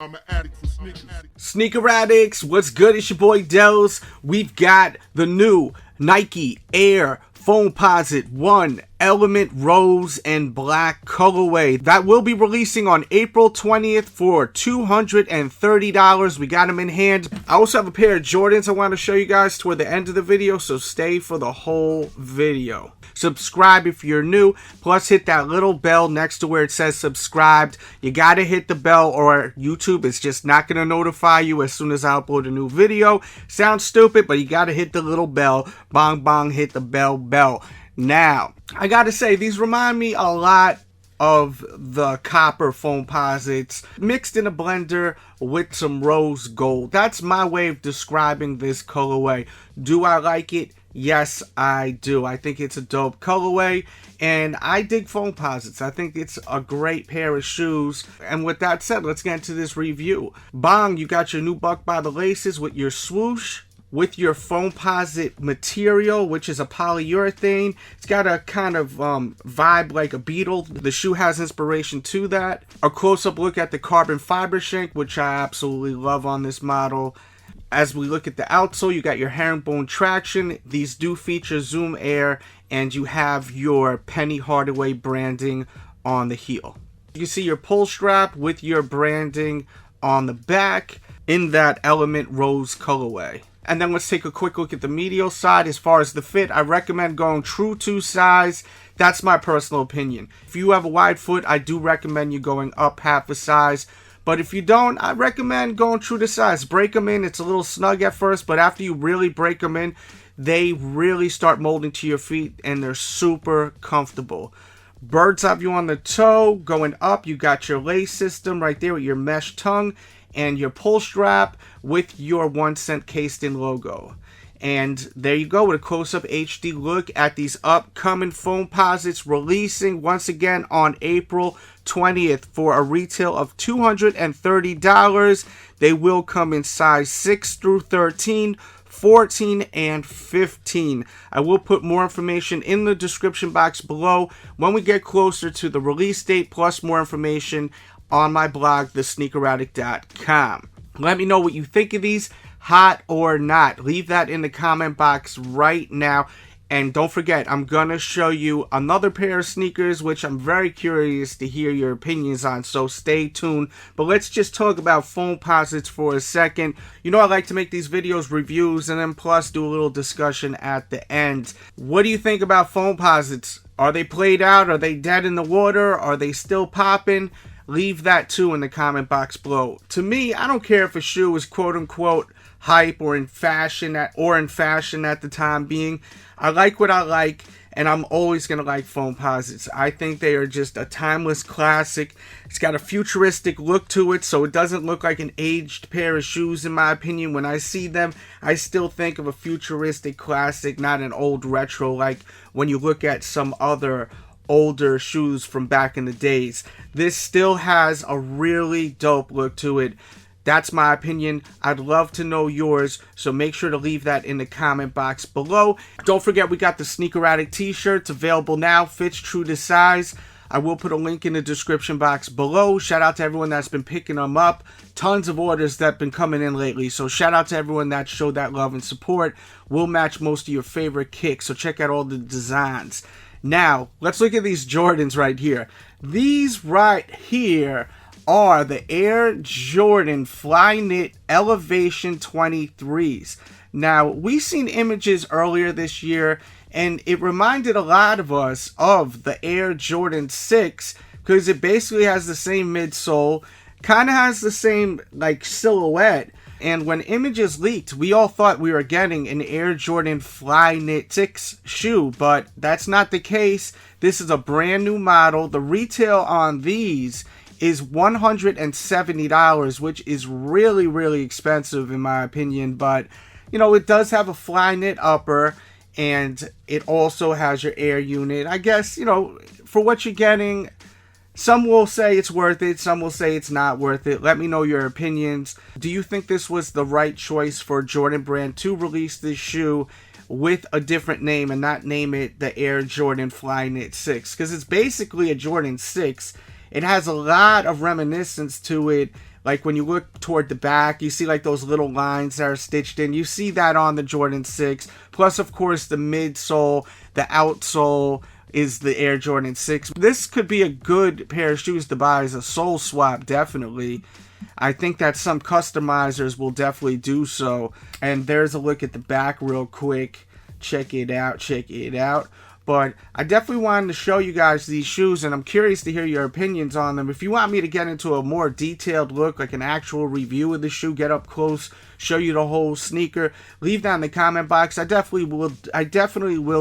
I'm an addict for sneakers. Sneaker addicts, what's good? It's your boy Delz. We've got the new Nike Air Foamposite 1 Element Rose and Black colorway that will be releasing on April 20th for $230. We got them in hand. I also have a pair of Jordans I want to show you guys toward the end of the video, so stay for the whole video. Subscribe if you're new, plus hit that little bell next to where it says subscribed. You gotta hit the bell or YouTube is just not gonna notify you as soon as I upload a new video. Sounds stupid, but you gotta hit the little bell. Bong bong, hit the bell. Now, I gotta say, these remind me a lot of the copper Foamposites mixed in a blender with some rose gold. That's my way of describing this colorway. Do I like it? Yes, I do. I think it's a dope colorway, and I dig Foamposites. I think it's a great pair of shoes. And with that said, let's get into this review. Bong, you got your new Buck by the Laces with your swoosh, with your Foamposite material, which is a polyurethane. It's got a kind of vibe like a beetle. The shoe has inspiration to that. A close-up look at the carbon fiber shank, which I absolutely love on this model. As we look at the outsole, you got your herringbone traction. These do feature Zoom Air, and you have your Penny Hardaway branding on the heel. You see your pull strap with your branding on the back in that Element Rose colorway. And then let's take a quick look at the medial side. As far as the fit, I recommend going true to size. That's my personal opinion. If you have a wide foot, I do recommend you going up half a size. But if you don't, I recommend going true to size. Break them in. It's a little snug at first, but after you really break them in, they really start molding to your feet, and they're super comfortable. Bird's eye view on the toe. Going up, you got your lace system right there with your mesh tongue and your pull strap with your 1 cent cased in logo. And there you go with a close-up HD look at these upcoming Foamposites releasing once again on April 20th for a retail of $230. They will come in size 6 through 13, 14, and 15. I will put more information in the description box below when we get closer to the release date, plus more information on my blog, THESNEAKERADDICT.com. Let me know what you think of these, hot or not. Leave that in the comment box right now. And don't forget, I'm going to show you another pair of sneakers, which I'm very curious to hear your opinions on, so stay tuned. But let's just talk about Foamposites for a second. You know I like to make these videos reviews and then plus do a little discussion at the end. What do you think about Foamposites? Are they played out? Are they dead in the water? Are they still popping? Leave that too in the comment box below. To me, I don't care if a shoe is quote-unquote hype or in fashion at the time being. I like what I like, and I'm always going to like Foamposites. I think they are just a timeless classic. It's got a futuristic look to it, so it doesn't look like an aged pair of shoes in my opinion. When I see them, I still think of a futuristic classic, not an old retro like when you look at some other older shoes from back in the days. This still has a really dope look to it. That's my opinion. I'd love to know yours, so make sure to leave that in the comment box below. Don't forget, we got the Sneaker Addict t-shirts available now. Fits true to size. I will put a link in the description box below. Shout out to everyone that's been picking them up. Tons of orders that have been coming in lately, so shout out to everyone that showed that love and support. We'll match most of your favorite kicks, so check out all the designs. Now, let's look at these Jordans right here. These right here are the Air Jordan Flyknit Elevation 23s. Now, we seen images earlier this year, and it reminded a lot of us of the Air Jordan 6 because it basically has the same midsole, kind of has the same like silhouette. And when images leaked, we all thought we were getting an Air Jordan Flyknit 6 shoe, but that's not the case. This is a brand new model. The retail on these is $170, which is really, really expensive in my opinion. But, you know, it does have a Flyknit upper, and it also has your Air unit. I guess, you know, for what you're getting, some will say it's worth it, some will say it's not worth it. Let me know your opinions. Do you think this was the right choice for Jordan Brand to release this shoe with a different name and not name it the Air Jordan Flyknit 6? Because it's basically a Jordan 6. It has a lot of reminiscence to it, Like when you look toward the back, you see like those little lines that are stitched in. You see that on the Jordan 6. Plus, of course, the midsole, the outsole is the Air Jordan 6. This could be a good pair of shoes to buy as a sole swap, definitely. I think that some customizers will definitely do so. And there's a look at the back real quick. Check it out, check it out. But I definitely wanted to show you guys these shoes, and I'm curious to hear your opinions on them. If you want me to get into a more detailed look, like an actual review of the shoe, get up close, show you the whole sneaker, leave that in the comment box. I definitely will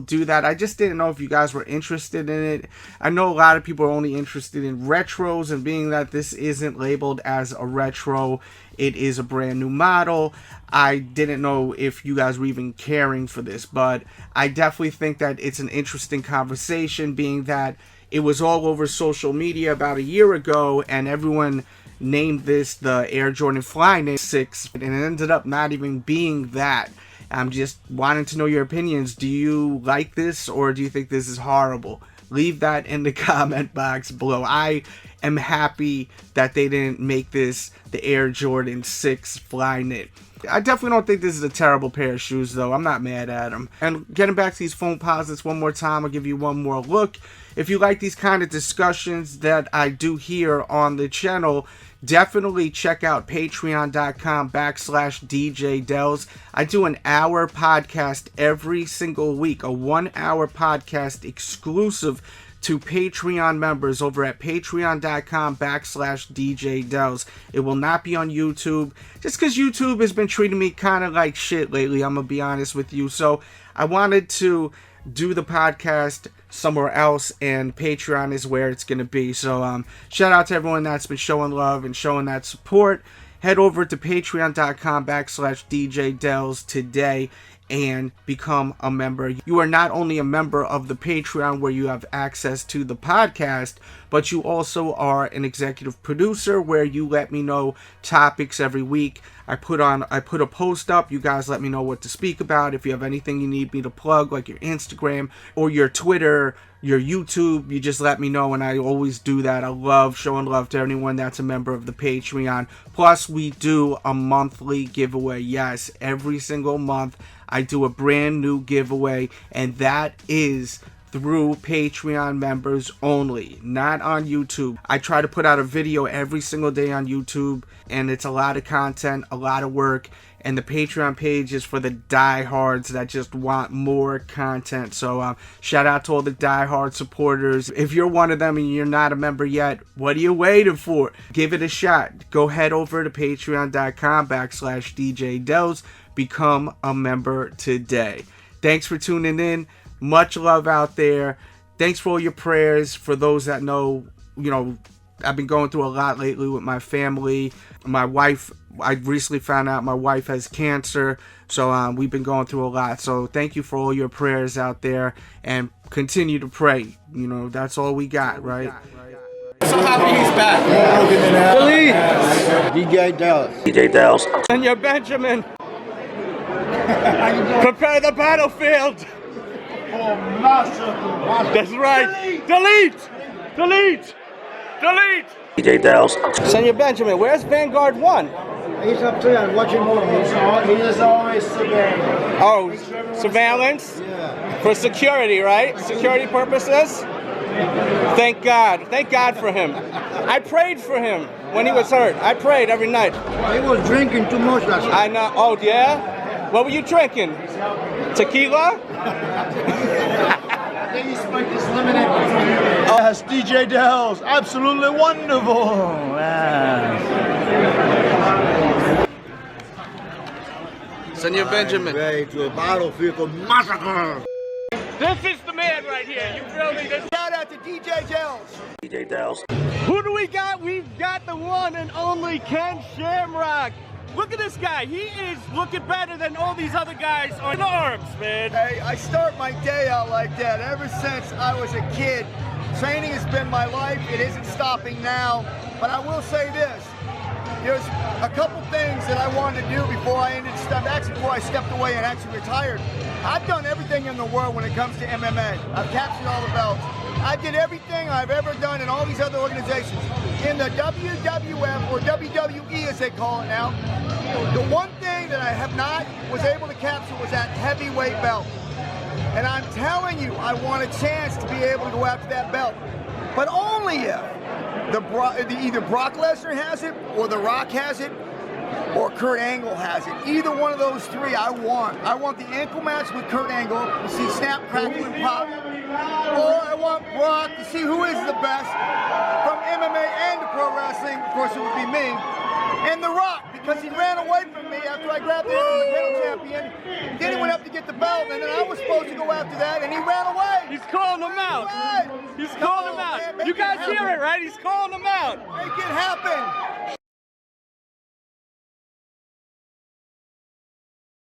do that. I just didn't know if you guys were interested in it. I know a lot of people are only interested in retros, and being that this isn't labeled as a retro, it is a brand new model. I didn't know if you guys were even caring for this, but I definitely think that it's an interesting conversation, being that it was all over social media about a year ago, and everyone named this the Air Jordan Flyknit 6, and it ended up not even being that. I'm just wanting to know your opinions. Do you like this, or do you think this is horrible? Leave that in the comment box below. I am happy that they didn't make this the Air Jordan 6 Flyknit. I definitely don't think this is a terrible pair of shoes, though. I'm not mad at them. And getting back to these Foamposites one more time, I'll give you one more look. If you like these kind of discussions that I do here on the channel, definitely check out patreon.com/DJ Delz. I do an hour podcast every single week, a 1 hour podcast exclusive to Patreon members over at patreon.com/DJ Delz. It will not be on YouTube, just because YouTube has been treating me kind of like shit lately, I'm going to be honest with you. So I wanted to do the podcast somewhere else, and Patreon is where it's going to be. So shout out to everyone that's been showing love and showing that support. Head over to patreon.com/DJ Delz today and become a member. You are not only a member of the Patreon, where you have access to the podcast, but you also are an executive producer, where you let me know topics every week. I put a post up. You guys let me know what to speak about. If you have anything you need me to plug, like your Instagram or your Twitter, your YouTube, you just let me know, and I always do that. I love showing love to anyone that's a member of the Patreon. Plus, we do a monthly giveaway. Yes, every single month I do a brand new giveaway, and that is through Patreon members only, not on YouTube. I try to put out a video every single day on YouTube, and it's a lot of content, a lot of work, and the Patreon page is for the diehards that just want more content. So shout out to all the diehard supporters. If you're one of them and you're not a member yet, what are you waiting for? Give it a shot. Go head over to patreon.com/DJ Delz. Become a member today. Thanks for tuning in. Much love out there. Thanks for all your prayers. For those that know, I've been going through a lot lately with my family. My wife, I recently found out my wife has cancer. So we've been going through a lot. So thank you for all your prayers out there, and continue to pray. That's all we got, right? So happy he's back. Delete. DJ Delz. DJ Delz. And your Benjamin. Prepare the battlefield. Oh, master. That's right. Delete. Delete. Delete. DJ Delz. Senor Benjamin, where's Vanguard 1? He's up there watching movies. He is always surveilling. Oh, surveillance? Yeah. For security, right? Security purposes? Thank God. Thank God for him. I prayed for him when he was hurt. I prayed every night. He was drinking too much last night. I know. Oh, yeah? What were you drinking? Tequila? I think he spiked his lemonade. Oh, that's DJ Delz. Absolutely wonderful. Wow. Senor Benjamin. Ready to a battlefield massacre. This is the man right here. You feel me? Shout out to DJ Delz. DJ Delz. Who do we got? We've got the one and only Ken Shamrock. Look at this guy. He is looking better than all these other guys on the arms, man. Hey, I start my day out like that ever since I was a kid. Training has been my life. It isn't stopping now. But I will say this. There's a couple things that I wanted to do before I before I stepped away and actually retired. I've done everything in the world when it comes to MMA. I've captured all the belts. I did everything I've ever done in all these other organizations. in the WWF, or WWE as they call it now, the one thing that I have not was able to capture was that heavyweight belt. And I'm telling you, I want a chance to be able to go after that belt. But only if either Brock Lesnar has it, or The Rock has it, or Kurt Angle has it. Either one of those three I want. I want the ankle match with Kurt Angle to see snap, crackle, and pop. Or I want Brock to see who is the best from MMA and pro wrestling. Of course, it would be me. And The Rock, because he ran away from me after I grabbed the Untitled Champion. Then he went up to get the belt, and then I was supposed to go after that, and he ran away. He's calling them out. He's calling them out. You guys hear it, right? He's calling them out. Make it happen.